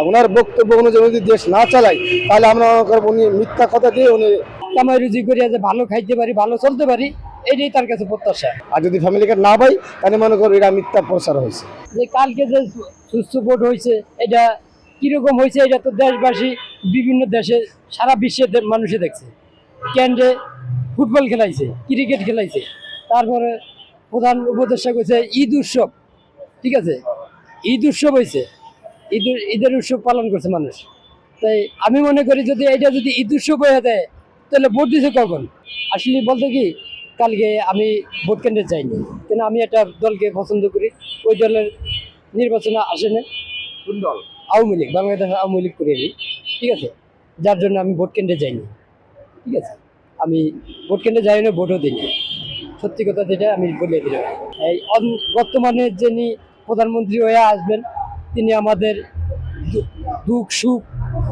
ওনার বক্তব্য অনুযায়ী যদি দেশ না চালাই তাহলে আমরা মনে করব উনি মিথ্যা কথা দিয়ে উনি কামাই রুজি করিয়া যে ভালো খাইতে পারি, ভালো চলতে পারি, এটাই তার কাছে প্রত্যাশা। আর যদি ফ্যামিলি কার্ড না পাই তাহলে মনে করো এটা মিথ্যা প্রচার হয়েছে। যে কালকে যে সুস্থ ভোট হয়েছে, এটা কিরকম হয়েছে এটা তো দেশবাসী বিভিন্ন দেশে সারা বিশ্বের মানুষে দেখছে। কেন্দ্রে ফুটবল খেলাইছে, ক্রিকেট খেলাইছে, তারপরে প্রধান উপদেষ্টা করেছে ঈদ উৎসব, ঠিক আছে, ঈদ উৎসব হয়েছে, ঈদের উৎসব পালন করছে মানুষ। তাই আমি মনে করি যদি এটা যদি ঈদ উৎসব হয়ে যায় তাহলে ভোট দিছে কখন। আসলে বলতে কি, কালকে আমি ভোট কেন্দ্রে যাইনি, কেন আমি একটা দলকে পছন্দ করি, ওই দলের নির্বাচনে আসে না। কোন দল? আওয়ামী লীগ, বাংলাদেশ আওয়ামী লীগ করি আমি, ঠিক আছে, যার জন্য আমি ভোট কেন্দ্রে যাইনি, ঠিক আছে, আমি ভোট কেন্দ্রে যাই না, ভোটও দিইনি, সত্যি কথা যেটা আমি বলে দিলাম। এই বর্তমানে যিনি প্রধানমন্ত্রী হয়ে আসবেন তিনি আমাদের দুঃখ সুখ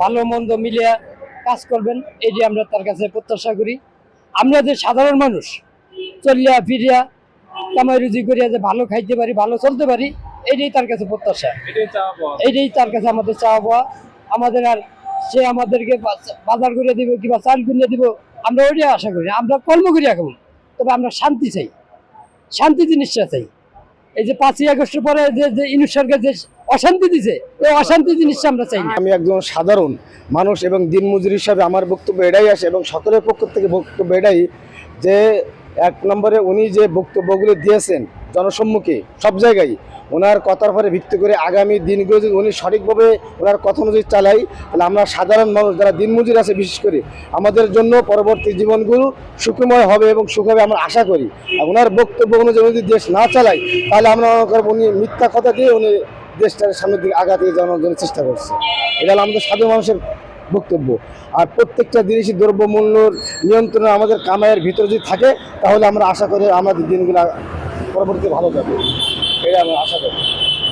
ভালো মন্দ মিলিয়ে কাজ করবেন, এটি আমরা তার কাছে প্রত্যাশা করি। আমরা যে সাধারণ মানুষ চলিয়া ফিরিয়া কামাই রুজি করিয়া যে ভালো খাইতে পারি, ভালো চলতে পারি, এটাই তার কাছে প্রত্যাশা, এটাই তার কাছে আমাদের চাওয়া পাওয়া। আমাদের আর সে আমাদেরকে বাজার করে দিব কিংবা চাল কিনে দিব আমরা ওইটাই আশা করি, আমরা কর্ম করি এখন, তবে আমরা শান্তি চাই, শান্তি জিনিসটা চাই। এই যে 5ই আগস্টের পরে যে ইউনূস সরকার যে অশান্তি দিছে, এই অশান্তি জিনিসটা আমরা চাই না। আমি একজন সাধারণ মানুষ এবং দিনমজুর হিসাবে আমার বক্তব্য এটাই আসে এবং সকলের পক্ষ থেকে বক্তব্য এটাই যে 1 নম্বরে উনি যে বক্তব্যগুলো দিয়েছেন জনসম্মুখে সব জায়গায়, ওনার কথার পরে ভিত্তি করে আগামী দিনগুলো যদি উনি সঠিকভাবে ওনার কথা অনুযায়ী চালাই তাহলে আমরা সাধারণ মানুষ যারা দিনমজুর আছে বিশেষ করে আমাদের জন্য পরবর্তী জীবনগুলো সুখময় হবে এবং সুখ হবে আমরা আশা করি। আর ওনার বক্তব্য অনুযায়ী যদি দেশ না চালাই তাহলে আমরা মনে করব উনি মিথ্যা কথা দিয়ে উনি দেশটার সামনের দিকে আগাতে যাওয়ার জন্য চেষ্টা করছে। এটা হলো আমাদের সাধারণ মানুষের বক্তব্য। আর প্রত্যেকটা জিনিসই দ্রব্যমূল্যর নিয়ন্ত্রণে আমাদের কামাইয়ের ভিতরে যদি থাকে তাহলে আমরা আশা করি আমাদের দিনগুলো পরবর্তীতে ভালো যাবে, এটা আমরা আশা করি।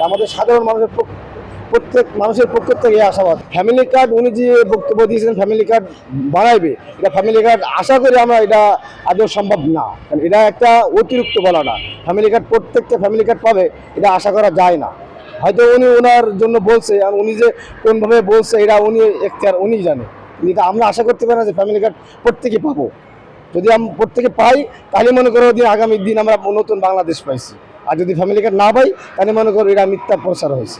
আমাদের সাধারণ মানুষের প্রত্যেক মানুষের পক্ষ থেকে আশাবাদ। ফ্যামিলি কার্ড উনি যে বক্তব্য দিয়েছেন ফ্যামিলি কার্ড বানাইবে, এটা ফ্যামিলি কার্ড আশা করি আমরা এটা আদৌ সম্ভব না, কারণ এটা একটা অতিরিক্ত বলা না। ফ্যামিলি কার্ড প্রত্যেকটা ফ্যামিলি কার্ড পাবে এটা আশা করা যায় না। হয়তো উনি ওনার জন্য বলছে, আর উনি যে কোনভাবে বলছে এটা উনি এখতিয়ার উনি জানে, কিন্তু আমরা আশা করতে পারি না যে ফ্যামিলি কার্ড প্রত্যেকে পাবো। যদি আমরা প্রত্যেকে পাই তাহলে মনে করো যে আগামী দিন আমরা নতুন বাংলাদেশ পাইছি। আর যদি ফ্যামিলি কার্ড না পাই তাহলে মনে করো এটা মিথ্যা প্রচার হয়েছে।